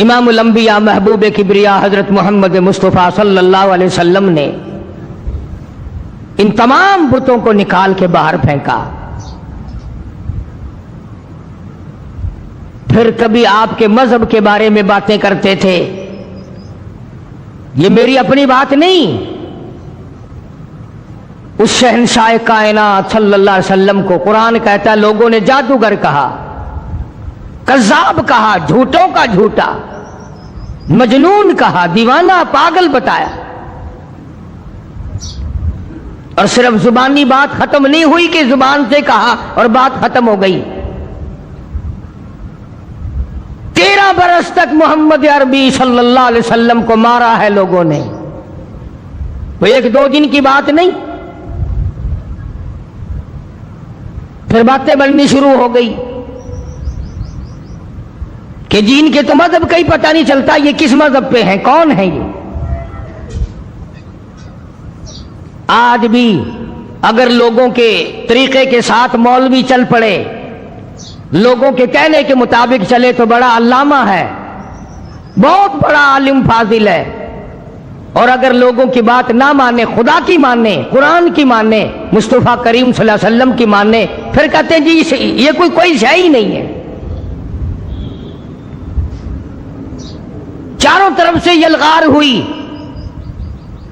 امام الانبیاء محبوب کبریا حضرت محمد مصطفیٰ صلی اللہ علیہ وسلم نے ان تمام بتوں کو نکال کے باہر پھینکا. پھر کبھی آپ کے مذہب کے بارے میں باتیں کرتے تھے. یہ میری اپنی بات نہیں، اس شہنشاہ کائنات صلی اللہ علیہ وسلم کو قرآن کہتا ہے لوگوں نے جادوگر کہا، کذاب کہا، جھوٹوں کا جھوٹا، مجنون کہا، دیوانہ، پاگل بتایا. اور صرف زبانی بات ختم نہیں ہوئی کہ زبان سے کہا اور بات ختم ہو گئی. 13 برس تک محمد عربی صلی اللہ علیہ وسلم کو مارا ہے لوگوں نے. وہ 1-2 دن کی بات نہیں. پھر باتیں بننی شروع ہو گئی کہ جن کے تو مذہب کا ہی پتہ نہیں چلتا یہ کس مذہب پہ ہیں، کون ہیں یہ. آج بھی اگر لوگوں کے طریقے کے ساتھ مولوی چل پڑے، لوگوں کے کہنے کے مطابق چلے تو بڑا علامہ ہے، بہت بڑا عالم فاضل ہے. اور اگر لوگوں کی بات نہ مانے، خدا کی مانے، قرآن کی مانے، مصطفیٰ کریم صلی اللہ علیہ وسلم کی مانے، پھر کہتے ہیں جی یہ کوئی شے ہی نہیں ہے. چاروں طرف سے یلغار ہوئی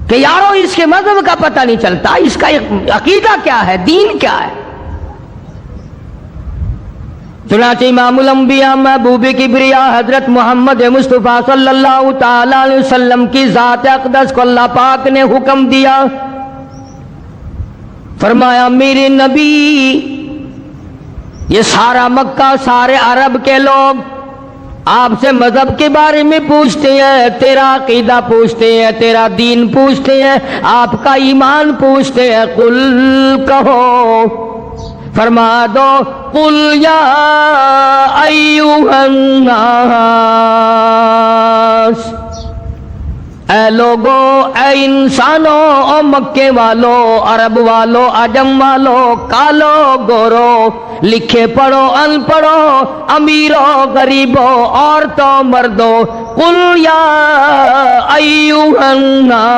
کہ یارو اس کے مذہب کا پتہ نہیں چلتا، اس کا عقیدہ کیا ہے، دین کیا ہے. چنانچہ امام الانبیاء محبوب کبریا حضرت محمد مصطفیٰ صلی اللہ تعالی علیہ وسلم کی ذات اقدس کو اللہ پاک نے حکم دیا، فرمایا میرے نبی، یہ سارا مکہ، سارے عرب کے لوگ آپ سے مذہب کے بارے میں پوچھتے ہیں، تیرا عقیدہ پوچھتے ہیں، تیرا دین پوچھتے ہیں، آپ کا ایمان پوچھتے ہیں. قل کہو، فرما دو، قل یا ایھا الناس، اے لوگو، اے انسانوں، او مکے والو، عرب والو، عجم والو، کالو گورو، لکھے پڑھو ان پڑھو، امیرو غریبو، عورتوں مردو، قل یا ایھا الناس.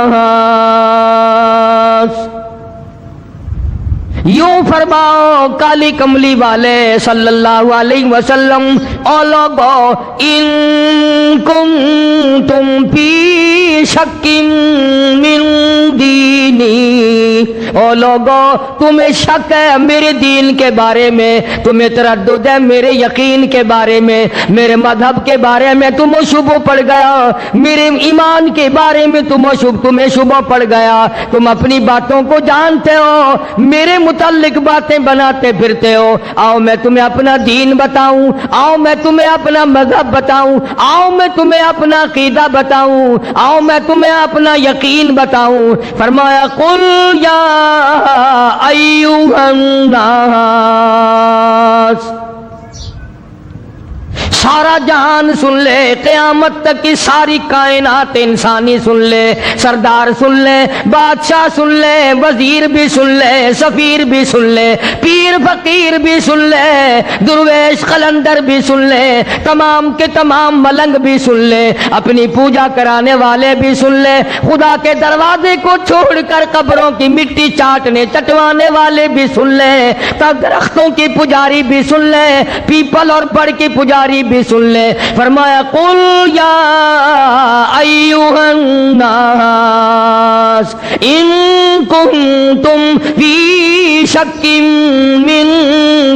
یوں فرماؤ کالی کملی والے صلی اللہ علیہ وسلم، او لوگو، ان کنتم فی شک من دینی، او لوگو تمہیں شک ہے میرے دین کے بارے میں، تمہیں تردد ہے میرے یقین کے بارے میں، میرے مذہب کے بارے میں تمہیں شبہ پڑ گیا، میرے ایمان کے بارے میں تمہیں شبہ پڑ گیا، تم اپنی باتوں کو جانتے ہو، میرے متعلق باتیں بناتے پھرتے ہو. آؤ میں تمہیں اپنا دین بتاؤں، آؤ میں تمہیں اپنا مذہب بتاؤں، آؤ میں تمہیں اپنا عقیدہ بتاؤں، آؤ میں تمہیں اپنا یقین بتاؤں. فرمایا قل یا ایھا الناس. سارا جہان سن لے، قیامت تک کی ساری کائنات انسانی سن لے، سردار سن لے، بادشاہ سن لے، وزیر بھی سن لے، سفیر بھی سن لے، پیر فقیر بھی سن لے، درویش قلندر بھی سن لے، تمام کے تمام ملنگ بھی سن لے، اپنی پوجا کرانے والے بھی سن لے، خدا کے دروازے کو چھوڑ کر قبروں کی مٹی چٹوانے والے بھی سن لے، درختوں کی پجاری بھی سن لے، پیپل اور بڑ کی پجاری بھی سن لے. فرمایا قل یا ایھا الناس ان کنتم فی شک من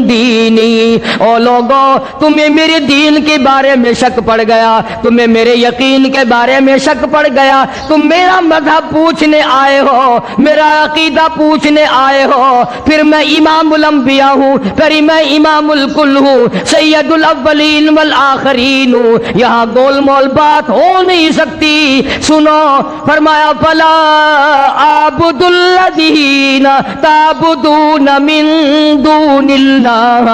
دینی، او لوگو تمہیں میرے دین کے بارے میں شک پڑ گیا، تمہیں میرے یقین کے بارے میں شک پڑ گیا، تم میرا مذہب پوچھنے آئے ہو، میرا عقیدہ پوچھنے آئے ہو، پھر میں امام الانبیاء ہوں، پھر میں امام الکل ہوں، سید الاولین والآخرین ہوں، یہاں گول مول بات ہو نہیں سکتی. سنو، فرمایا فلا اعبد الذین تعبدون من دون اللہ.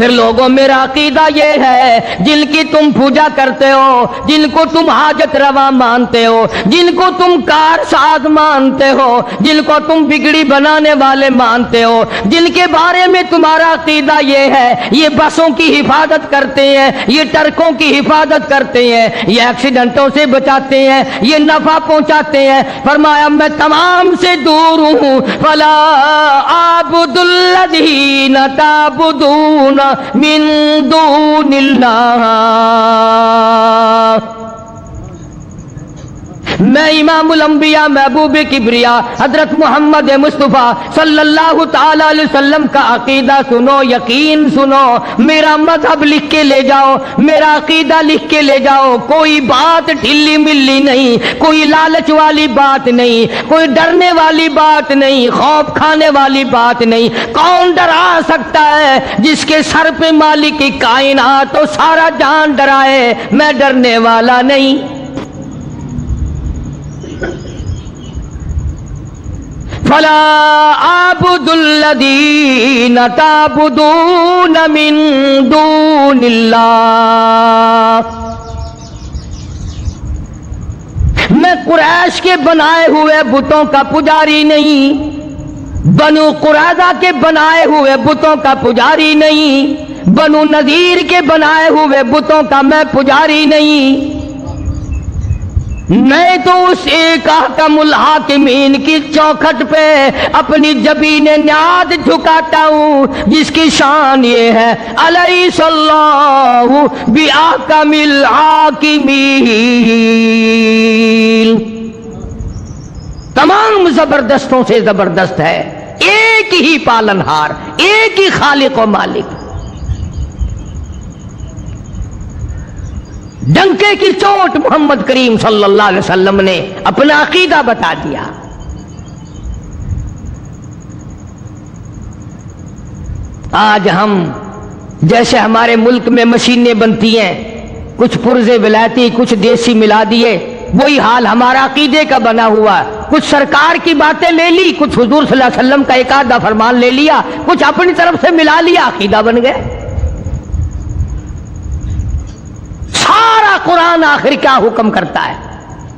پھر لوگوں میرا عقیدہ یہ ہے جن کی تم پوجا کرتے ہو، جن کو تم حاجت روا مانتے ہو، جن کو تم کار ساز مانتے ہو، جن کو تم بگڑی بنانے والے مانتے ہو، جن کے بارے میں تمہارا عقیدہ یہ ہے یہ بسوں کی حفاظت کرتے ہیں، یہ ٹرکوں کی حفاظت کرتے ہیں، یہ ایکسیڈنٹوں سے بچاتے ہیں، یہ نفع پہنچاتے ہیں، فرمایا میں تمام سے دور ہوں۔ فلا اعبد الذین تعبدون من دون اللہ، میں امام الانبیاء محبوب کبریا حضرت محمد مصطفیٰ صلی اللہ تعالی علیہ وسلم کا عقیدہ سنو، یقین سنو، میرا مذہب لکھ کے لے جاؤ، میرا عقیدہ لکھ کے لے جاؤ، کوئی بات ڈھیلی ملی نہیں، کوئی لالچ والی بات نہیں، کوئی ڈرنے والی بات نہیں، خوف کھانے والی بات نہیں۔ کون ڈرا سکتا ہے جس کے سر پہ مالک کی کائنات تو سارا جہان ڈرائے؟ میں ڈرنے والا نہیں۔ فلا اعبد الذین تعبدون من دون اللہ، میں قریش کے بنائے ہوئے بتوں کا پجاری نہیں، بنو قریظہ کے بنائے ہوئے بتوں کا پجاری نہیں، بنو نذیر کے بنائے ہوئے بتوں کا میں پجاری نہیں، میں تو اس ایک احکم الحاکمین کی چوکھٹ پہ اپنی جبین نیاز جھکاتا ہوں جس کی شان یہ ہے الیس اللہ باحکم الحاکمین۔ تمام زبردستوں سے زبردست ہے، ایک ہی پالنہار، ایک ہی خالق و مالک۔ ڈنکے کی چوٹ محمد کریم صلی اللہ علیہ وسلم نے اپنا عقیدہ بتا دیا۔ آج ہم جیسے ہمارے ملک میں مشینیں بنتی ہیں، کچھ پرزے ولایتی کچھ دیسی ملا دیے، وہی حال ہمارا عقیدے کا بنا ہوا۔ کچھ سرکار کی باتیں لے لی، کچھ حضور صلی اللہ علیہ وسلم کا ایک آدھا فرمان لے لیا، کچھ اپنی طرف سے ملا لیا، عقیدہ بن گئے۔ سارا قرآن آخر کیا حکم کرتا ہے؟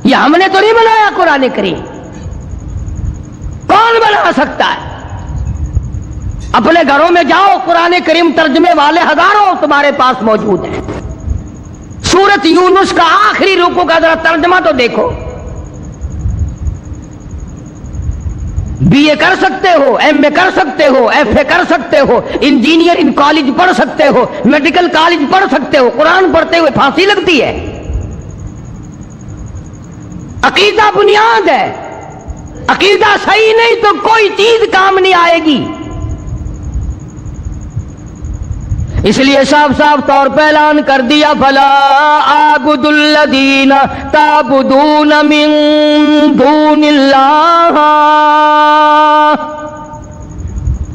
یہ ہم نے تو نہیں بنایا قرآن کریم، کون بنا سکتا ہے؟ اپنے گھروں میں جاؤ، قرآن کریم ترجمے والے ہزاروں تمہارے پاس موجود ہیں۔ سورت یونس کا آخری رکوع کا ذرا ترجمہ تو دیکھو۔ بی اے کر سکتے ہو، ایم اے کر سکتے ہو، ایف اے کر سکتے ہو، انجینئر ان کالج پڑھ سکتے ہو، میڈیکل کالج پڑھ سکتے ہو، قرآن پڑھتے ہوئے پھانسی لگتی ہے۔ عقیدہ بنیاد ہے، عقیدہ صحیح نہیں تو کوئی چیز کام نہیں آئے گی۔ اس لیے صاف صاف طور پہ اعلان کر دیا فلا اعبد الذین تعبدون من دون اللہ،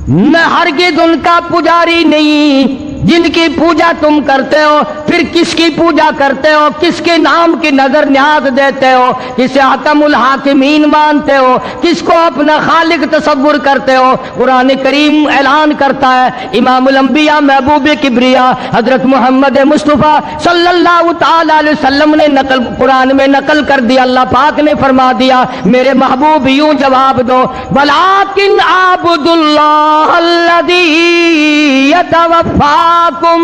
میں ہرگز ان کا پجاری نہیں جن کی پوجا تم کرتے ہو۔ پھر کس کی پوجا کرتے ہو؟ کس کے نام کی نظر نیاز دیتے ہو؟ کسے حکم الحاکمین مانتے ہو؟ کس کو اپنا خالق تصور کرتے ہو؟ قرآن کریم اعلان کرتا ہے، امام الانبیاء محبوب کبریا حضرت محمد مصطفیٰ صلی اللہ تعالی علیہ وسلم نے قرآن میں نقل کر دیا، اللہ پاک نے فرما دیا، میرے محبوب یوں جواب دو، ولیکن اعبد اللہ الذی یتوفاکم،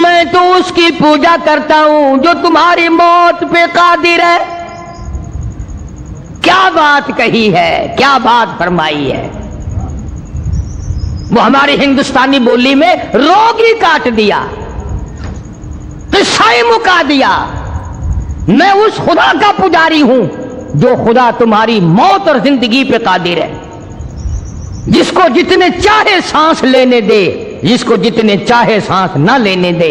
میں تو اس کی پوجا کرتا ہوں جو تمہاری موت پہ قادر ہے۔ کیا بات کہی ہے، کیا بات فرمائی ہے! وہ ہماری ہندوستانی بولی میں روگ ہی کاٹ دیا، قصہ ہی مکا دیا۔ میں اس خدا کا پجاری ہوں جو خدا تمہاری موت اور زندگی پہ قادر ہے، جس کو جتنے چاہے سانس لینے دے، جس کو جتنے چاہے سانس نہ لینے دے۔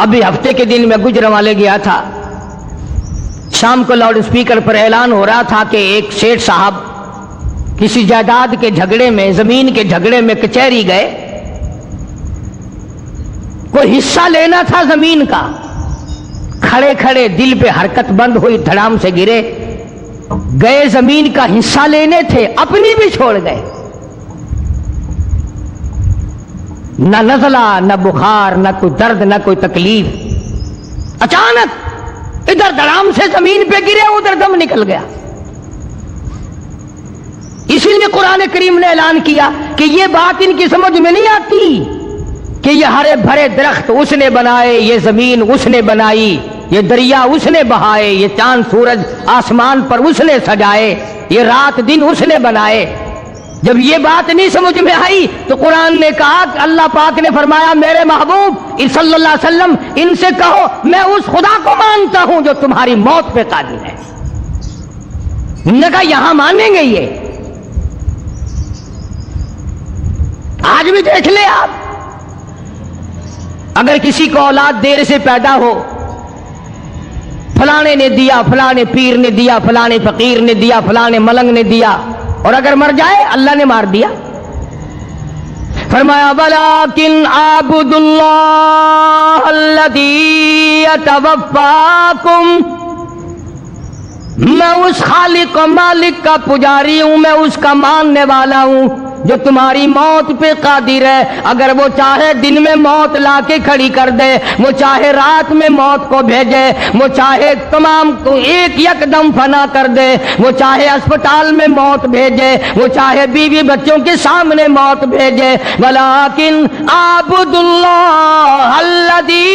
ابھی ہفتے کے دن میں گجرانوالے گیا تھا، شام کو لاؤڈ اسپیکر پر اعلان ہو رہا تھا کہ ایک سیٹھ صاحب کسی جائیداد کے جھگڑے میں، زمین کے جھگڑے میں کچہری گئے، کوئی حصہ لینا تھا زمین کا، کھڑے کھڑے دل پہ حرکت بند ہوئی، دھڑام سے گرے، گئے زمین کا حصہ لینے تھے، اپنی بھی چھوڑ گئے، نہ نزلہ، نہ بخار، نہ کوئی درد، نہ کوئی تکلیف، اچانک ادھر دھڑام سے زمین پہ گرے، ادھر دم نکل گیا۔ اسی لیے قرآن کریم نے اعلان کیا کہ یہ بات ان کی سمجھ میں نہیں آتی کہ یہ ہرے بھرے درخت اس نے بنائے، یہ زمین اس نے بنائی، یہ دریا اس نے بہائے، یہ چاند سورج آسمان پر اس نے سجائے، یہ رات دن اس نے بنائے۔ جب یہ بات نہیں سمجھ میں آئی تو قرآن نے کہا کہ اللہ پاک نے فرمایا میرے محبوب صلی اللہ علیہ وسلم ان سے کہو میں اس خدا کو مانتا ہوں جو تمہاری موت پہ قادر ہے۔ انہوں نے کہا یہاں مانیں گے یہ؟ آج بھی دیکھ لیں آپ، اگر کسی کو اولاد دیر سے پیدا ہو، فلانے نے دیا، فلانے پیر نے دیا، فلانے فقیر نے دیا، فلانے ملنگ نے دیا، اور اگر مر جائے اللہ نے مار دیا۔ فرمایا وَلَٰكِنْ أَعْبُدُ اللَّهَ الَّذِي يَتَوَفَّاكُمْ، میں اس خالق و مالک کا پجاری ہوں، میں اس کا ماننے والا ہوں جو تمہاری موت پہ قادر ہے۔ اگر وہ چاہے دن میں موت لا کے کھڑی کر دے، وہ چاہے رات میں موت کو بھیجے، وہ چاہے تمام کو ایک یکدم فنا کر دے، وہ چاہے اسپتال میں موت بھیجے، وہ چاہے بیوی بچوں کے سامنے موت بھیجے۔ وَلَٰكِنْ أَعْبُدُ اللَّهَ الَّذِي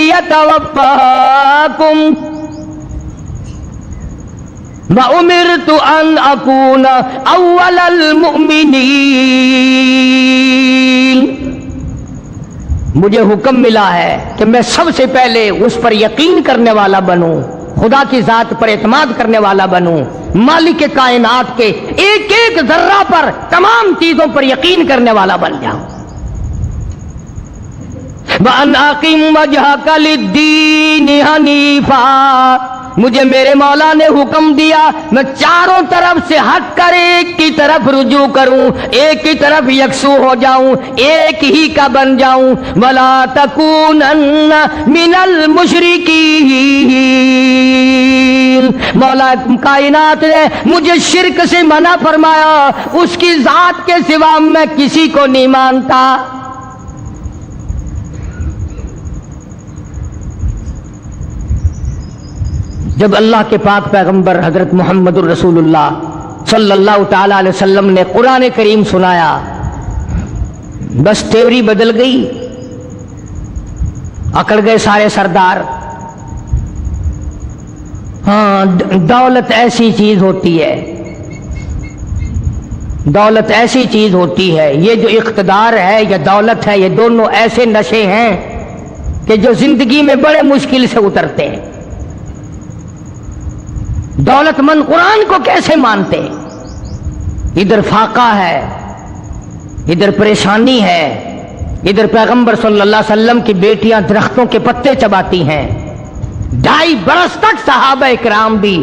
يَتَوَفَّاكُمْ وَأُمِرْتُ أَنْ أَكُونَ أَوَّلَ الْمُؤْمِنِينَ، مجھے حکم ملا ہے کہ میں سب سے پہلے اس پر یقین کرنے والا بنوں، خدا کی ذات پر اعتماد کرنے والا بنوں، مالک کائنات کے ایک ایک ذرہ پر، تمام چیزوں پر یقین کرنے والا بن جاؤں۔ وَأَنْ أَقِمْ وَجْهَكَ لِلدِّينِ حَنِيفًا، مجھے میرے مولا نے حکم دیا میں چاروں طرف سے ہٹ کر ایک کی طرف رجوع کروں، ایک کی طرف یکسو ہو جاؤں، ایک ہی کا بن جاؤں۔ وَلَا تَكُونَنَّ مِنَ الْمُشْرِكِينَ، مولا کائنات نے مجھے شرک سے منع فرمایا، اس کی ذات کے سوا میں کسی کو نہیں مانتا۔ جب اللہ کے پاک پیغمبر حضرت محمد الرسول اللہ صلی اللہ تعالی علیہ وسلم نے قرآن کریم سنایا، بس تیوری بدل گئی، اکڑ گئے سارے سردار۔ ہاں، دولت ایسی چیز ہوتی ہے، دولت ایسی چیز ہوتی ہے، یہ جو اقتدار ہے یا دولت ہے، یہ دونوں ایسے نشے ہیں کہ جو زندگی میں بڑے مشکل سے اترتے ہیں۔ دولت مند قرآن کو کیسے مانتے؟ ادھر فاقہ ہے، ادھر پریشانی ہے، ادھر پیغمبر صلی اللہ علیہ وسلم کی بیٹیاں درختوں کے پتے چباتی ہیں، 2.5 برس تک صحابہ کرام بھی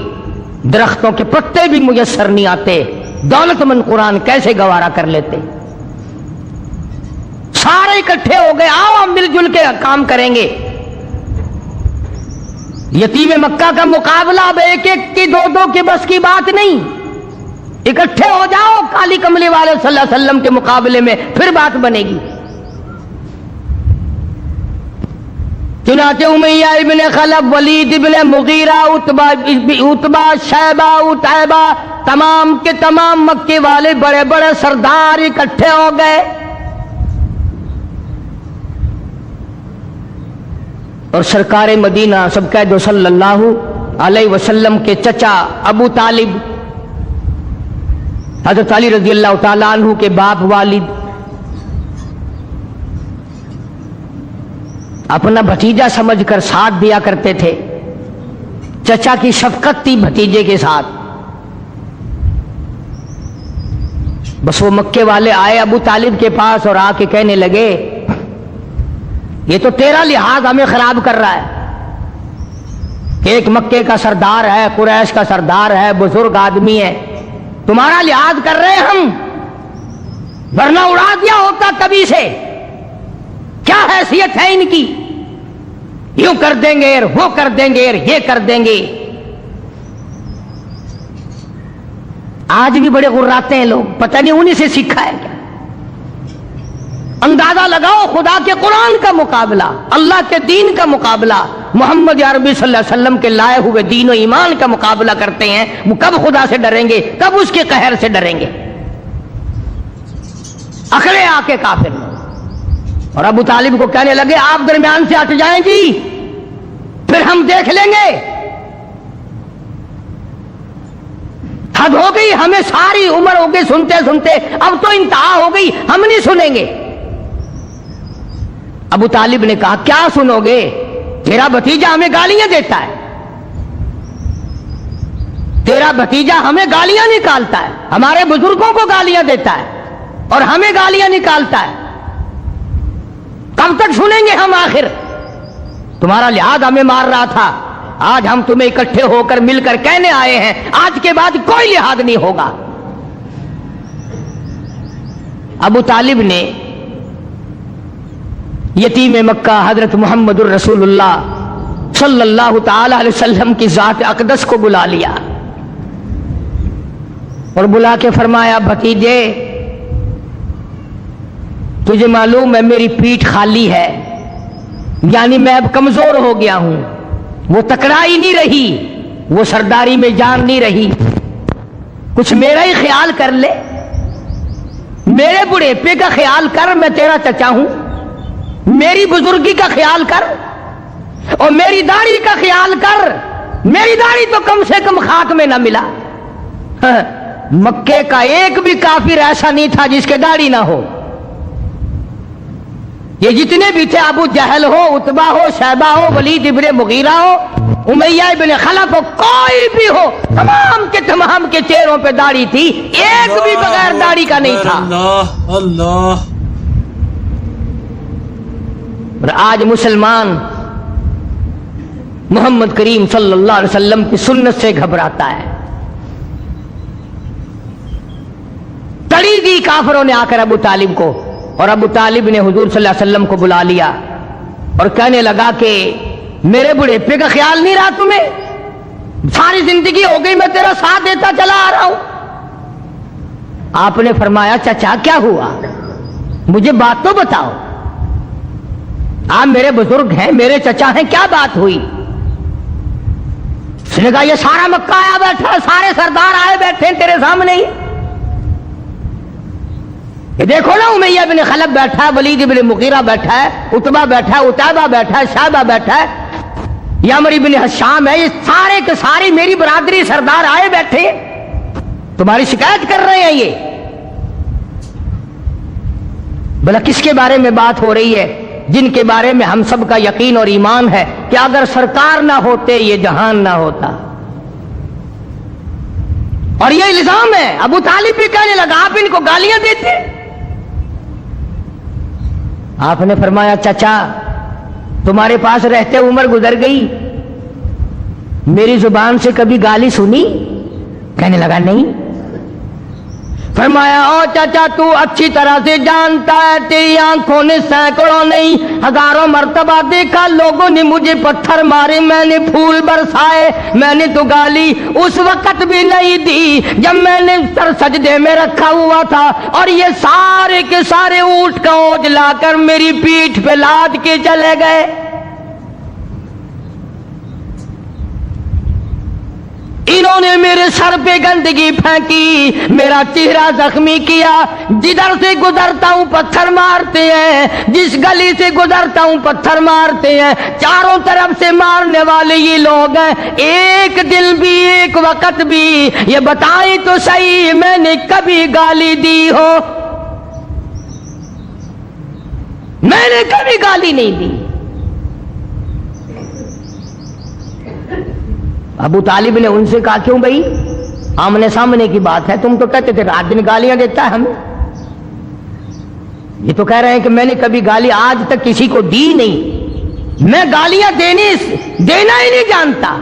درختوں کے پتے بھی میسر نہیں آتے، دولت مند قرآن کیسے گوارا کر لیتے؟ سارے اکٹھے ہو گئے، آؤ ہم مل جل کے کام کریں گے۔ یتیم مکہ کا مقابلہ اب ایک ایک کی 2 کی بس کی بات نہیں، اکٹھے ہو جاؤ کالی کملی والے صلی اللہ علیہ وسلم کے مقابلے میں، پھر بات بنے گی۔ چنانچہ امیہ ابن خلف، ولید ابن مغیرہ، عتبہ، شیبہ، عتیبہ، تمام کے تمام مکے والے بڑے بڑے سردار اکٹھے ہو گئے، اور سرکار مدینہ سب کہہ دو صلی اللہ علیہ وسلم کے چچا ابو طالب، حضرت علی رضی اللہ تعالیٰ عنہ کے باپ والد، اپنا بھتیجا سمجھ کر ساتھ دیا کرتے تھے، چچا کی شفقت تھی بھتیجے کے ساتھ۔ بس وہ مکے والے آئے ابو طالب کے پاس اور آ کے کہنے لگے یہ تو تیرا لحاظ ہمیں خراب کر رہا ہے کہ ایک مکے کا سردار ہے، قریش کا سردار ہے، بزرگ آدمی ہے، تمہارا لحاظ کر رہے ہم، ورنہ اڑا دیا ہوتا کبھی سے، کیا حیثیت ہے ان کی، یوں کر دیں گے وہ کر دیں گے یہ کر دیں گے۔ آج بھی بڑے غراتے ہیں لوگ، پتہ نہیں انہیں سے سیکھا ہے کیا۔ اندازہ لگاؤ، خدا کے قرآن کا مقابلہ، اللہ کے دین کا مقابلہ، محمد عربی صلی اللہ علیہ وسلم کے لائے ہوئے دین و ایمان کا مقابلہ کرتے ہیں، وہ کب خدا سے ڈریں گے، کب اس کے قہر سے ڈریں گے؟ اکڑے آ کے کافر لوگ، اور ابو طالب کو کہنے لگے آپ درمیان سے ہٹ جائیں جی، پھر ہم دیکھ لیں گے۔ حد ہو گئی، ہمیں ساری عمر ہو گئی سنتے سنتے، اب تو انتہا ہو گئی، ہم نہیں سنیں گے۔ ابو طالب نے کہا کیا سنو گے؟ تیرا بھتیجا ہمیں گالیاں دیتا ہے، تیرا بھتیجا ہمیں گالیاں نکالتا ہے، ہمارے بزرگوں کو گالیاں دیتا ہے اور ہمیں گالیاں نکالتا ہے، کب تک سنیں گے ہم؟ آخر تمہارا لحاظ ہمیں مار رہا تھا، آج ہم تمہیں اکٹھے ہو کر مل کر کہنے آئے ہیں آج کے بعد کوئی لحاظ نہیں ہوگا۔ ابو طالب نے یتیم مکہ حضرت محمد الرسول اللہ صلی اللہ تعالی علیہ وسلم کی ذات اقدس کو بلا لیا اور بلا کے فرمایا بھتیجے تجھے معلوم ہے میری پیٹھ خالی ہے، یعنی میں اب کمزور ہو گیا ہوں، وہ تکڑائی نہیں رہی، وہ سرداری میں جان نہیں رہی، کچھ میرا ہی خیال کر لے، میرے بڑھیپے کا خیال کر، میں تیرا چچا ہوں، میری بزرگی کا خیال کر اور میری داڑھی کا خیال کر، میری داڑھی تو کم سے کم خاک میں نہ ملا۔ مکے کا ایک بھی کافر ایسا نہیں تھا جس کے داڑھی نہ ہو، یہ جتنے بھی تھے، ابو جہل ہو، عتبہ ہو، شیبہ ہو، ولید ابن مغیرہ ہو، امیہ ابن خلف ہو، کوئی بھی ہو، تمام کے چہروں پہ داڑھی تھی، ایک بھی بغیر داڑھی کا نہیں تھا۔ اللہ اللہ۔ اور آج مسلمان محمد کریم صلی اللہ علیہ وسلم کی سنت سے گھبراتا ہے۔ تڑی دی کافروں نے آ کر ابو طالب کو، اور ابو طالب نے حضور صلی اللہ علیہ وسلم کو بلا لیا اور کہنے لگا کہ میرے بڑھیپے کا خیال نہیں رہا تمہیں، ساری زندگی ہو گئی میں تیرا ساتھ دیتا چلا آ رہا ہوں۔ آپ نے فرمایا چچا کیا ہوا، مجھے بات تو بتاؤ، آپ میرے بزرگ ہیں، میرے چچا ہیں، کیا بات ہوئی؟ اس نے کہا یہ سارا مکہ آیا بیٹھا ہے، سارے سردار آئے بیٹھے ہیں تیرے سامنے ہی، یہ دیکھو نا امیہ بن خلف بیٹھا ہے، ولید بن مغیرہ بیٹھا ہے، عتبہ بیٹھا ہے، عتیبہ بیٹھا ہے، شیبہ بیٹھا ہے، یہ عمرو بن حشام ہے، یہ سارے کے ساری میری برادری سردار آئے بیٹھے ہیں، تمہاری شکایت کر رہے ہیں یہ۔ بھلا کس کے بارے میں بات ہو رہی ہے؟ جن کے بارے میں ہم سب کا یقین اور ایمان ہے کہ اگر سرکار نہ ہوتے یہ جہان نہ ہوتا، اور یہ الزام ہے۔ ابو طالب بھی کہنے لگا آپ ان کو گالیاں دیتے؟ آپ نے فرمایا چچا تمہارے پاس رہتے عمر گزر گئی، میری زبان سے کبھی گالی سنی؟ کہنے لگا نہیں۔ فرمایا او چچا تو اچھی طرح سے جانتا ہے تیری آنکھوں نے سینکڑوں نہیں ہزاروں مرتبہ دیکھا، لوگوں نے مجھے پتھر مارے، میں نے پھول برسائے، میں نے تو گالی اس وقت بھی نہیں دی جب میں نے سر سجدے میں رکھا ہوا تھا، اور یہ سارے کے سارے اونٹ کا اوج لا کر میری پیٹھ پہ لاد کے چلے گئے۔ انہوں نے میرے سر پہ گندگی پھینکی، میرا چہرہ زخمی کیا، جدھر سے گزرتا ہوں پتھر مارتے ہیں، جس گلی سے گزرتا ہوں پتھر مارتے ہیں، چاروں طرف سے مارنے والے یہ لوگ ہیں، ایک دن بھی ایک وقت بھی یہ بتائیں تو صحیح میں نے کبھی گالی دی ہو؟ میں نے کبھی گالی نہیں دی۔ ابو طالب نے ان سے کہا کیوں بھائی، آمنے سامنے کی بات ہے، تم تو کہتے تھے رات دن گالیاں دیتا ہے ہمیں، یہ تو کہہ رہے ہیں کہ میں نے کبھی گالی آج تک کسی کو دی نہیں، میں گالیاں دینا ہی نہیں جانتا،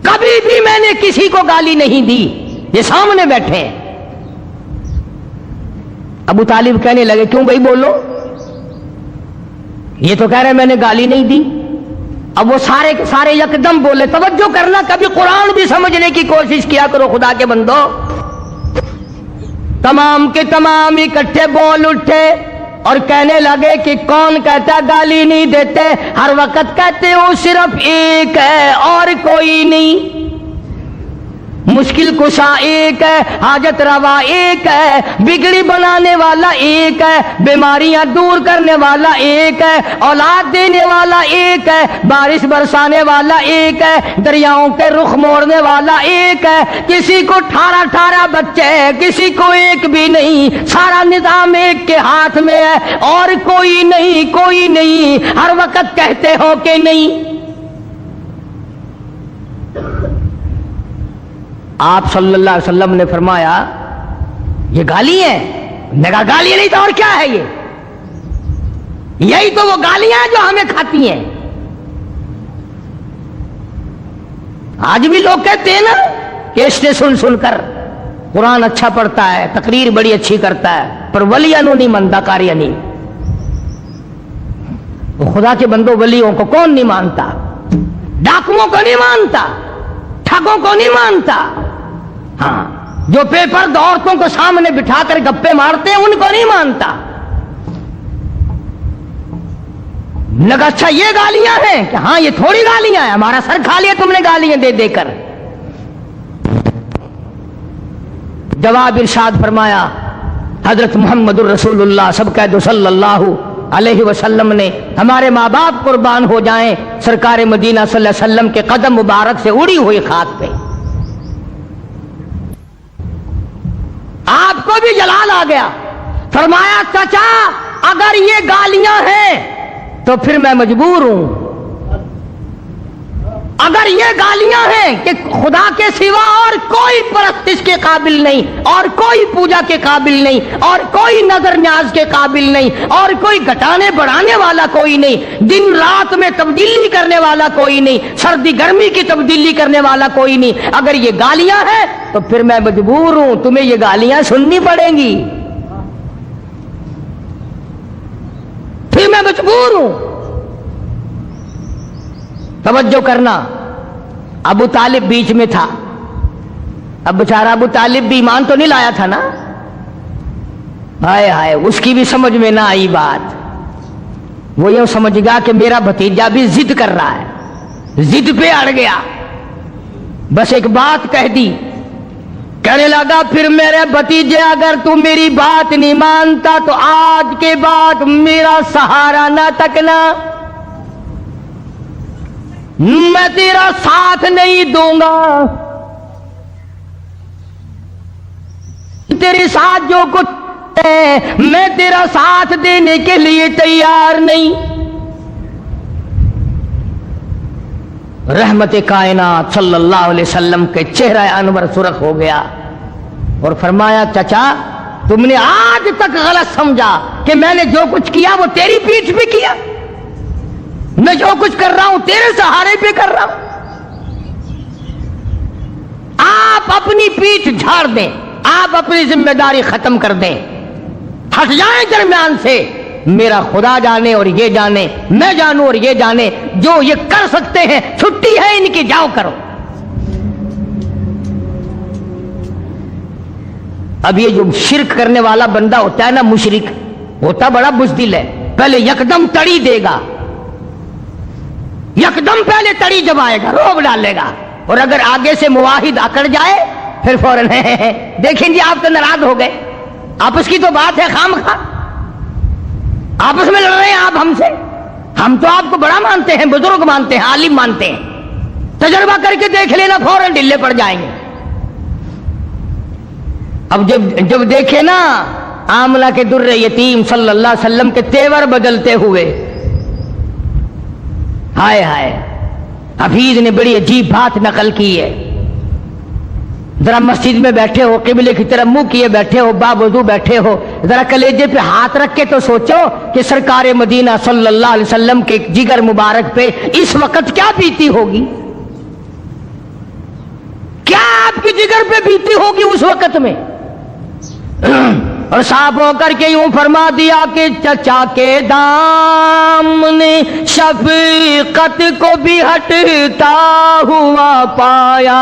کبھی بھی میں نے کسی کو گالی نہیں دی، یہ سامنے بیٹھے ہیں۔ ابو طالب کہنے لگے کیوں بھائی بولو، یہ تو کہہ رہے ہیں میں نے گالی نہیں دی۔ اب وہ سارے کے سارے یکدم بولے. توجہ کرنا, کبھی قرآن بھی سمجھنے کی کوشش کیا کرو خدا کے بندو. تمام کے تمام اکٹھے بول اٹھے اور کہنے لگے کہ کون کہتا گالی نہیں دیتے, ہر وقت کہتے ہو صرف ایک ہے اور کوئی نہیں. مشکل کشا ایک ہے, حاجت روا ایک ہے, بگڑی بنانے والا ایک ہے, بیماریاں دور کرنے والا ایک ہے, اولاد دینے والا ایک ہے, بارش برسانے والا ایک ہے, دریاؤں کے رخ موڑنے والا ایک ہے. کسی کو 18 بچے ہیں, کسی کو ایک بھی نہیں, سارا نظام ایک کے ہاتھ میں ہے اور کوئی نہیں, کوئی نہیں. ہر وقت کہتے ہو کہ نہیں. آپ صلی اللہ علیہ وسلم نے فرمایا یہ گالی ہے. میں کہا گالی نہیں تو اور کیا ہے, یہی تو وہ گالیاں ہیں جو ہمیں کھاتی ہیں. آج بھی لوگ کہتے ہیں نا کہ اس نے سن سن کر قرآن اچھا پڑھتا ہے, تقریر بڑی اچھی کرتا ہے, پر ولیاں نو نہیں مانتا, کاریاں نہیں. خدا کے بندوں ولیوں کو کون نہیں مانتا, ڈاکوؤں کو نہیں مانتا, ٹھگوں کو نہیں مانتا. ہاں, جو پیپر عورتوں کو سامنے بٹھا کر گپے مارتے ہیں ان کو نہیں مانتا. لگا اچھا یہ گالیاں ہیں کہ ہاں یہ تھوڑی گالیاں ہیں, ہمارا سر کھا لیا تم نے گالیاں دے دے کر. جواب ارشاد فرمایا حضرت محمد الرسول اللہ سب کہہ دو صلی اللہ علیہ وسلم نے, ہمارے ماں باپ قربان ہو جائیں, سرکار مدینہ صلی اللہ علیہ وسلم کے قدم مبارک سے اڑی ہوئی خاک پہ. آپ کو بھی جلال آ گیا. فرمایا چچا اگر یہ گالیاں ہیں تو پھر میں مجبور ہوں. اگر یہ گالیاں ہیں کہ خدا کے سوا اور کوئی پرستش کے قابل نہیں, اور کوئی پوجا کے قابل نہیں, اور کوئی نظر نیاز کے قابل نہیں, اور کوئی گھٹانے بڑھانے والا کوئی نہیں, دن رات میں تبدیلی کرنے والا کوئی نہیں, سردی گرمی کی تبدیلی کرنے والا کوئی نہیں, اگر یہ گالیاں ہیں تو پھر میں مجبور ہوں, تمہیں یہ گالیاں سننی پڑیں گی, پھر میں مجبور ہوں. توجہ کرنا, ابو طالب بیچ میں تھا. اب بیچارہ ابو طالب بھی ایمان تو نہیں لایا تھا نا. ہائے ہائے, اس کی بھی سمجھ میں نہ آئی بات. وہ یوں سمجھ گا کہ میرا بھتیجا بھی ضد کر رہا ہے, ضد پہ اڑ گیا. بس ایک بات کہہ دی, کہنے لگا پھر میرے بھتیجے اگر تو میری بات نہیں مانتا تو آج کے بعد میرا سہارا نہ تکنا, میں تیرا ساتھ نہیں دوں گا, تیرے ساتھ جو کچھ ہے میں تیرا ساتھ دینے کے لیے تیار نہیں. رحمت کائنات صلی اللہ علیہ وسلم کے چہرہ انور سرخ ہو گیا اور فرمایا چچا تم نے آج تک غلط سمجھا کہ میں نے جو کچھ کیا وہ تیری پیٹھ پہ کیا, میں جو کچھ کر رہا ہوں تیرے سہارے پہ کر رہا ہوں. آپ اپنی پیٹھ جھاڑ دیں, آپ اپنی ذمہ داری ختم کر دیں, ہٹ جائیں درمیان سے. میرا خدا جانے اور یہ جانے, میں جانوں اور یہ جانے, جو یہ کر سکتے ہیں چھٹی ہے ان کی, جاؤ کرو. اب یہ جو شرک کرنے والا بندہ ہوتا ہے نا, مشرک ہوتا بڑا بزدل ہے, پہلے یکدم تڑی دے گا, یکدم پہلے تڑی جمائے گا, روب ڈالے گا, اور اگر آگے سے مواحد اکڑ جائے پھر فوراً دیکھیں جی آپ تو ناراض ہو گئے, آپس کی تو بات ہے خام خواہ, آپس میں لڑ رہے ہیں آپ ہم سے, ہم تو آپ کو بڑا مانتے ہیں, بزرگ مانتے ہیں, عالم مانتے ہیں, تجربہ کر کے دیکھ لینا فوراً ڈھیلے پڑ جائیں گے. اب جب دیکھے نا آملہ کے در یتیم صلی اللہ علیہ وسلم کے تیور بدلتے ہوئے, ہائے ہائے, حفیظ نے بڑی عجیب بات نقل کی ہے. ذرا مسجد میں بیٹھے ہو, قبلے کی طرف منہ کیے بیٹھے ہو, باوضو بیٹھے ہو, ذرا کلیجے پہ ہاتھ رکھ کے تو سوچو کہ سرکار مدینہ صلی اللہ علیہ وسلم کے جگر مبارک پہ اس وقت کیا بیتی ہوگی, کیا آپ کی جگر پہ بیتی ہوگی اس وقت میں. اور صاف ہو کر کے یوں فرما دیا کہ چچا کے دامن شفقت کو بھی ہٹتا ہوا پایا،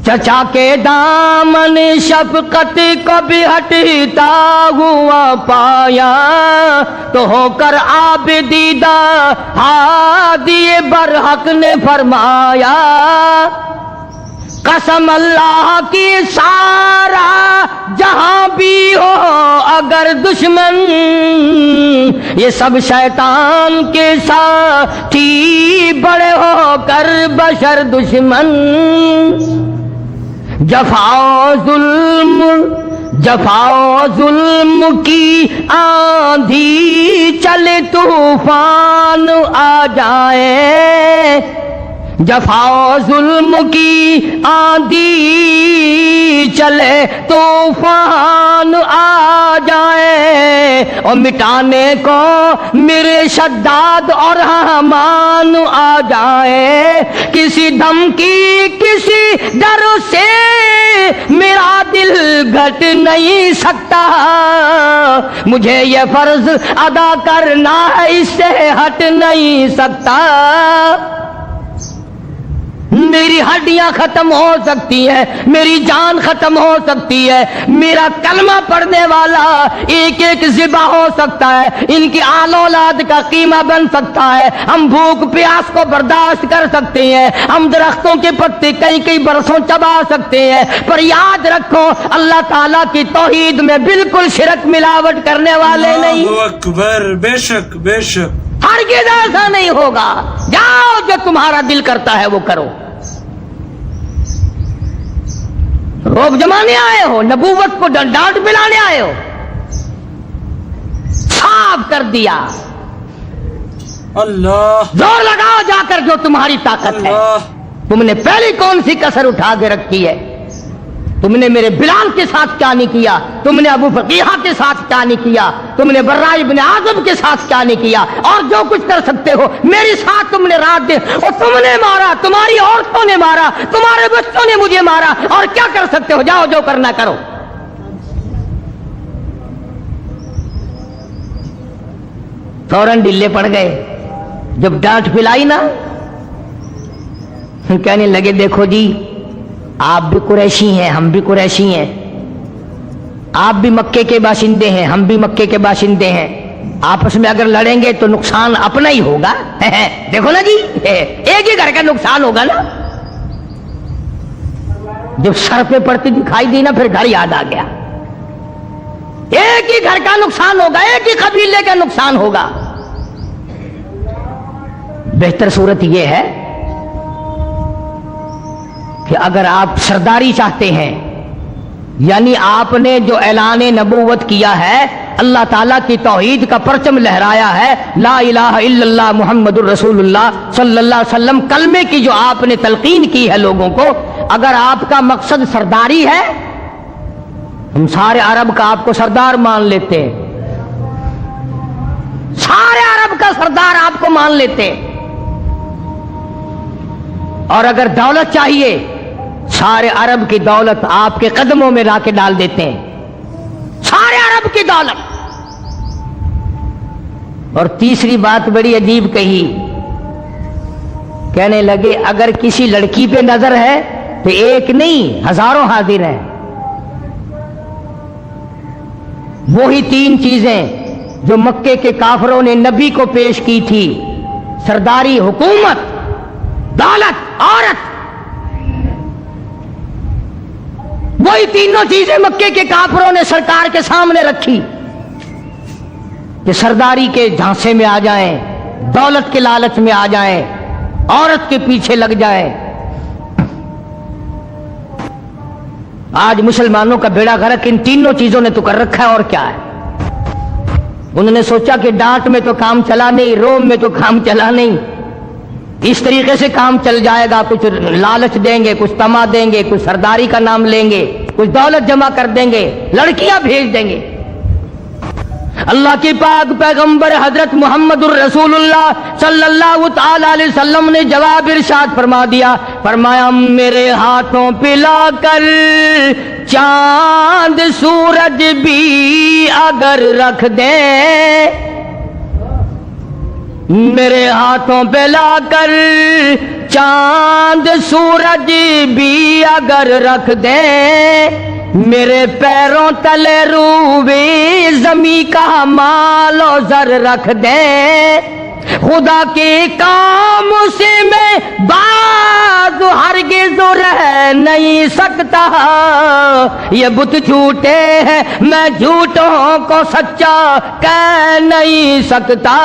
چچا کے دامن شفقت کو بھی ہٹتا ہوا پایا، تو ہو کر آپ دیدہ ہادی برحق نے فرمایا، قسم اللہ کی سارا جہاں بھی ہو اگر دشمن، یہ سب شیطان کے ساتھی بڑے ہو کر بشر دشمن، جفا و ظلم کی آندھی چلے طوفان آ جائے، جفا و ظلم کی آندھی چلے طوفان آ جائے، اور مٹانے کو میرے شداد اور حمان آ جائے، کسی دھمکی کسی ڈر سے میرا دل گھٹ نہیں سکتا، مجھے یہ فرض ادا کرنا ہے اس سے ہٹ نہیں سکتا، میری ہڈیاں ختم ہو سکتی ہیں، میری جان ختم ہو سکتی ہے، میرا کلمہ پڑھنے والا ایک ایک ذبح ہو سکتا ہے، ان کی آل اولاد کا قیمہ بن سکتا ہے، ہم بھوک پیاس کو برداشت کر سکتے ہیں، ہم درختوں کے پتے کئی برسوں چبا سکتے ہیں، پر یاد رکھو اللہ تعالیٰ کی توحید میں بالکل شرک ملاوٹ کرنے والے نہیں۔ اللہ اکبر، بے شک بے شک، ہرگز ایسا نہیں ہوگا۔ جاؤ جو تمہارا دل کرتا ہے وہ کرو، روب جمانے آئے ہو، نبوت کو ڈانٹ پلانے آئے ہو، صاف کر دیا۔ اللہ، زور لگاؤ جا کر جو تمہاری طاقت ہے۔ اللہ، تم نے پہلی کون سی کسر اٹھا کے رکھی ہے؟ تم نے میرے بلال کے ساتھ کیا نہیں کیا، تم نے ابو فقیحہ کے ساتھ کیا نہیں کیا، تم نے برا ابن عازب کے ساتھ کیا نہیں کیا، اور جو کچھ کر سکتے ہو میرے ساتھ تم نے رات دن، اور تم نے مارا، تمہاری عورتوں نے مارا، تمہارے بچوں نے مجھے مارا، اور کیا کر سکتے ہو؟ جاؤ جو کرنا کرو۔ فوراً ڈلے پڑ گئے، جب ڈانٹ پلائی نا کہنے لگے دیکھو جی آپ بھی قریشی ہیں، ہم بھی قریشی ہیں، آپ بھی مکے کے باشندے ہیں، ہم بھی مکے کے باشندے ہیں، آپس میں اگر لڑیں گے تو نقصان اپنا ہی ہوگا۔ دیکھو نا جی، ایک ہی گھر کا نقصان ہوگا نا۔ جب سر پہ پڑتی دکھائی دی نا پھر گھر یاد آ گیا، ایک ہی گھر کا نقصان ہوگا، ایک ہی قبیلے کا نقصان ہوگا۔ بہتر صورت یہ ہے کہ اگر آپ سرداری چاہتے ہیں، یعنی آپ نے جو اعلان نبوت کیا ہے، اللہ تعالیٰ کی توحید کا پرچم لہرایا ہے، لا الہ الا اللہ محمد الرسول اللہ صلی اللہ علیہ وسلم کلمے کی جو آپ نے تلقین کی ہے لوگوں کو، اگر آپ کا مقصد سرداری ہے، ہم سارے عرب کا آپ کو سردار مان لیتے، سارے عرب کا سردار آپ کو مان لیتے، اور اگر دولت چاہیے سارے عرب کی دولت آپ کے قدموں میں لا کے ڈال دیتے ہیں، سارے عرب کی دولت۔ اور تیسری بات بڑی عجیب کہی، کہنے لگے اگر کسی لڑکی پہ نظر ہے تو ایک نہیں ہزاروں حاضر ہیں۔ وہی تین چیزیں جو مکے کے کافروں نے نبی کو پیش کی تھی، سرداری، حکومت، دولت، عورت، وہی تینوں چیزیں مکے کے کافروں نے سرکار کے سامنے رکھی کہ سرداری کے جھانسے میں آ جائیں، دولت کے لالچ میں آ جائیں، عورت کے پیچھے لگ جائیں۔ آج مسلمانوں کا بیڑا غرق ان تینوں چیزوں نے تو کر رکھا ہے، اور کیا ہے؟ انہوں نے سوچا کہ ڈانٹ میں تو کام چلا نہیں، روم میں تو کام چلا نہیں، اس طریقے سے کام چل جائے گا، کچھ لالچ دیں گے، کچھ تما دیں گے، کچھ سرداری کا نام لیں گے، کچھ دولت جمع کر دیں گے، لڑکیاں بھیج دیں گے۔ اللہ کی پاک پیغمبر حضرت محمد الرسول اللہ صلی اللہ تعالی علیہ وسلم نے جواب ارشاد فرما دیا، فرمایا میرے ہاتھوں پہ لا کر چاند سورج بھی اگر رکھ دیں، میرے ہاتھوں پہ لا کر چاند سورج بھی اگر رکھ دیں، میرے پیروں تلے روبے زمیں کا مال و زر رکھ دیں، خدا کے کام سے میں باز ہرگز رہ نہیں سکتا، یہ بت جھوٹے ہیں میں جھوٹوں کو سچا کہہ نہیں سکتا۔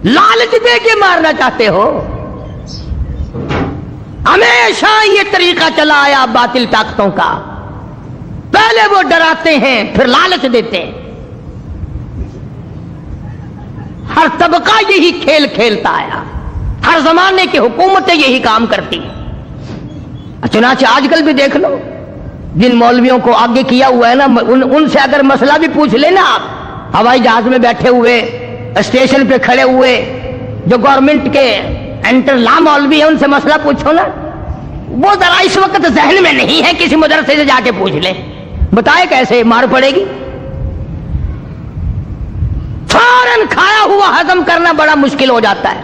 لالچ دے کے مارنا چاہتے ہو؟ ہمیشہ یہ طریقہ چلا آیا باطل طاقتوں کا، پہلے وہ ڈراتے ہیں پھر لالچ دیتے ہیں۔ ہر طبقہ یہی کھیل کھیلتا آیا، ہر زمانے کی حکومتیں یہی کام کرتی ہیں۔ چنانچہ آج کل بھی دیکھ لو، جن مولویوں کو آگے کیا ہوا ہے نا، ان سے اگر مسئلہ بھی پوچھ لیں نا آپ، ہوائی جہاز میں بیٹھے ہوئے، اسٹیشن پہ کھڑے ہوئے، جو گورنمنٹ کے انٹر لا مولوی ہیں، ان سے مسئلہ پوچھو نا، وہ ذرا اس وقت ذہن میں نہیں ہے، کسی مدرسے سے جا کے پوچھ لیں، بتائے کیسے مار پڑے گی؟ فوراً کھایا ہوا ہضم کرنا بڑا مشکل ہو جاتا ہے۔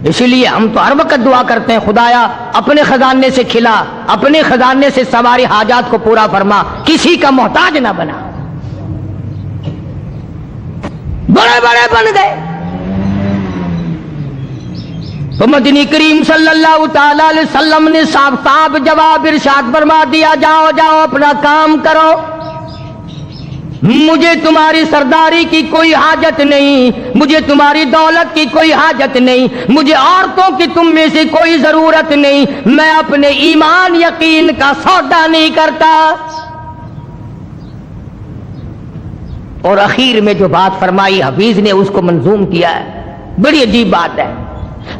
اسی لیے ہم تو ہر وقت دعا کرتے ہیں، خدایا اپنے خزانے سے کھلا، اپنے خزانے سے سواری حاجات کو پورا فرما، کسی کا محتاج نہ بنا۔ بڑے بڑے بن گئے تو مدنی کریم صلی اللہ تعالی علیہ وسلم نے صاف صاف جواب ارشاد فرما دیا، جاؤ جاؤ اپنا کام کرو، مجھے تمہاری سرداری کی کوئی حاجت نہیں، مجھے تمہاری دولت کی کوئی حاجت نہیں، مجھے عورتوں کی تم میں سے کوئی ضرورت نہیں، میں اپنے ایمان یقین کا سودا نہیں کرتا۔ اور اخیر میں جو بات فرمائی حفیظ نے اس کو منظوم کیا ہے، بڑی عجیب بات ہے۔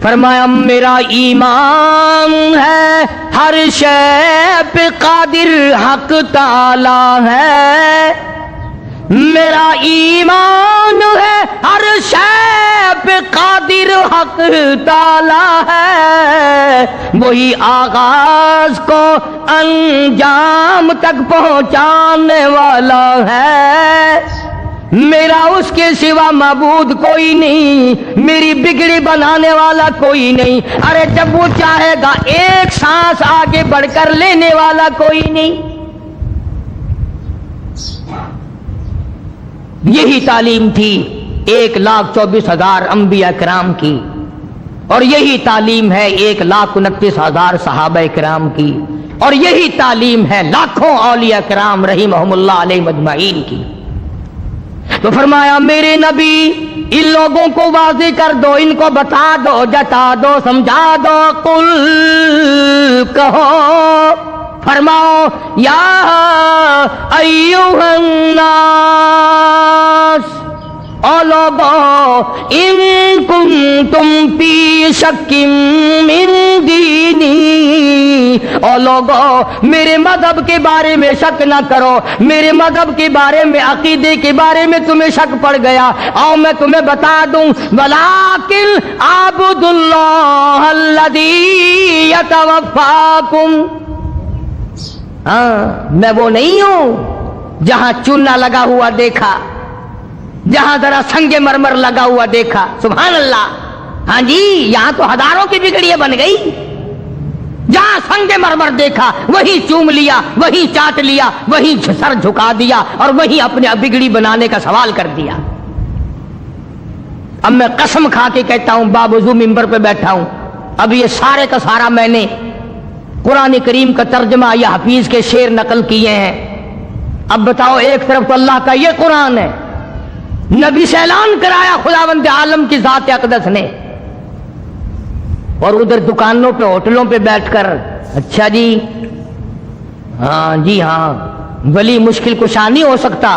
فرمایا میرا ایمان ہے ہر شے پہ قادر حق تعالی ہے، میرا ایمان ہے ہر شے پہ قادر حق تعالی ہے، وہی آغاز کو انجام تک پہنچانے والا ہے، میرا اس کے سوا معبود کوئی نہیں، میری بگڑی بنانے والا کوئی نہیں، ارے جب وہ چاہے گا ایک سانس آگے بڑھ کر لینے والا کوئی نہیں۔ یہی تعلیم تھی 1,24,000 انبیاء کرام کی، اور یہی تعلیم ہے 1,29,000 صحابہ کرام کی، اور یہی تعلیم ہے لاکھوں اولیاء کرام رحمہم اللہ علیہ مجمعین کی۔ تو فرمایا میرے نبی ان لوگوں کو واضح کر دو، ان کو بتا دو، جتا دو، سمجھا دو، قل کہو، فرماؤ یا ایھا الناس، او لوگو ان کنتم فی شک من دینی، او لوگو میرے مذہب کے بارے میں شک نہ کرو، میرے مذہب کے بارے میں، عقیدے کے بارے میں تمہیں شک پڑ گیا، اور میں تمہیں بتا دوں، ولیکن اعبدوا اللہ الذی یتوفاکم، میں وہ نہیں ہوں جہاں چونا لگا ہوا دیکھا، جہاں ذرا سنگ مرمر لگا ہوا دیکھا، سبحان اللہ، ہاں جی یہاں تو ہزاروں کی بگڑیاں بن گئی، جہاں سنگ مرمر دیکھا وہی چوم لیا، وہی چاٹ لیا، وہی سر جھکا دیا، اور وہی اپنے بگڑی بنانے کا سوال کر دیا۔ اب میں قسم کھا کے کہتا ہوں، باوضو ممبر پہ بیٹھا ہوں، اب یہ سارے کا سارا میں نے قرآن کریم کا ترجمہ یا حفیظ کے شعر نقل کیے ہیں۔ اب بتاؤ، ایک طرف تو اللہ کا یہ قرآن ہے، نبی سے اعلان کرایا خداوند عالم کی ذات اقدس نے، اور ادھر دکانوں پہ ہوٹلوں پہ بیٹھ کر اچھا جی ہاں جی ہاں ولی مشکل کشا نہیں ہو سکتا،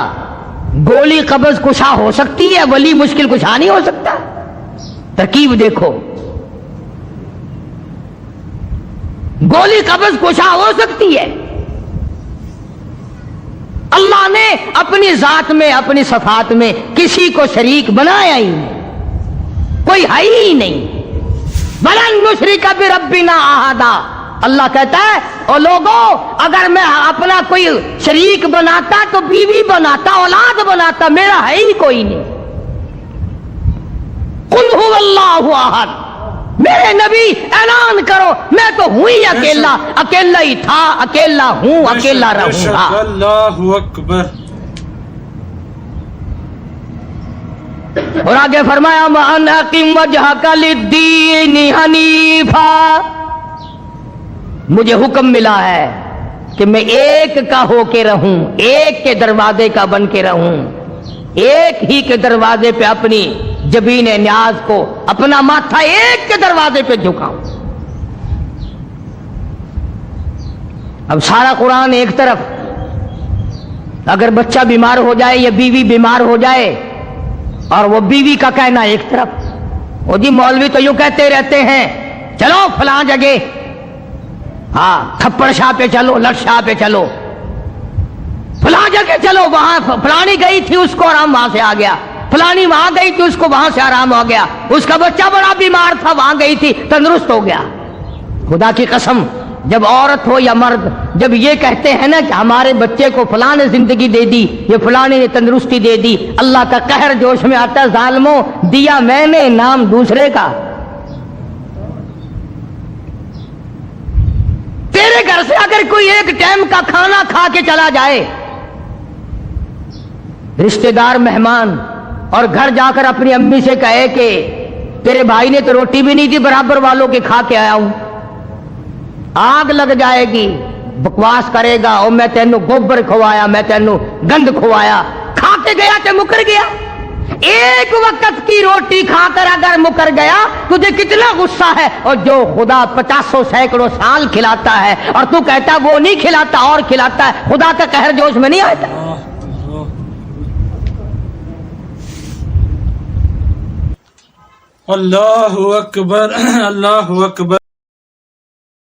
گولی قبض کشا ہو سکتی ہے، ولی مشکل کشا نہیں ہو سکتا۔ ترکیب دیکھو، گولی قبض کشا ہو سکتی ہے، اللہ نے اپنی ذات میں اپنی صفات میں کسی کو شریک بنایا ہی نہیں، کوئی ہے ہی نہیں. وَلَن نُشْرِكَ بِرَبِّنَا أَحَدًا. اللہ کہتا ہے او لوگو اگر میں اپنا کوئی شریک بناتا تو بیوی بناتا، اولاد بناتا، میرا ہے ہی کوئی نہیں. قُلْ هُوَ اللَّهُ أَحَدٌ. میرے نبی اعلان کرو میں تو ہوں ہی اکیلا، اکیلا ہی تھا، اکیلا ہوں، اکیلا رہوں گا. اللہ اکبر. اور آگے فرمایا وَأَنْ أَقِمْ وَجْهَكَ لِلدِّينِ حَنِيفًا. مجھے حکم ملا ہے کہ میں ایک کا ہو کے رہوں، ایک کے دروازے کا بن کے رہوں، ایک ہی کے دروازے پہ اپنی جبین نیاز کو، اپنا ماتھا ایک کے دروازے پہ جھکاؤں. اب سارا قرآن ایک طرف، اگر بچہ بیمار ہو جائے یا بیوی بیمار ہو جائے اور وہ بیوی کا کہنا ایک طرف. وہ جی مولوی تو یوں کہتے رہتے ہیں چلو فلاں جگہ، ہاں تھپڑ شاہ پہ چلو، لٹ شاہ پہ چلو، فلاں جگہ چلو، وہاں فلانی گئی تھی اس کو آرام وہاں سے آ گیا، فلانی وہاں گئی تھی اس کو وہاں سے آرام ہو گیا، اس کا بچہ بڑا بیمار تھا وہاں گئی تھی تندرست ہو گیا. خدا کی قسم جب عورت ہو یا مرد جب یہ کہتے ہیں نا کہ ہمارے بچے کو فلاں نے زندگی دے دی، یہ فلاں نے تندرستی دے دی، اللہ کا قہر جوش میں آتا ہے، ظالموں دیا میں نے نام دوسرے کا. تیرے گھر سے اگر کوئی ایک ٹائم کا کھانا کھا کے چلا جائے، رشتہ دار مہمان، اور گھر جا کر اپنی امی سے کہے کہ تیرے بھائی نے تو روٹی بھی نہیں دی، برابر والوں کے کھا کے آیا ہوں، آگ لگ جائے گی، بکواس کرے گا اور میں تینوں گوبر کھوایا، میں تینوں گند کھوایا، کھا کے گیا تے مکر گیا. ایک وقت کی روٹی کھا کر اگر مکر گیا تجھے کتنا غصہ ہے، اور جو خدا 50 سینکڑوں سال کھلاتا ہے اور تو کہتا وہ نہیں کھلاتا اور کھلاتا ہے، خدا کا قہر جوش میں نہیں آتا. اللہ اکبر. اللہ اکبر.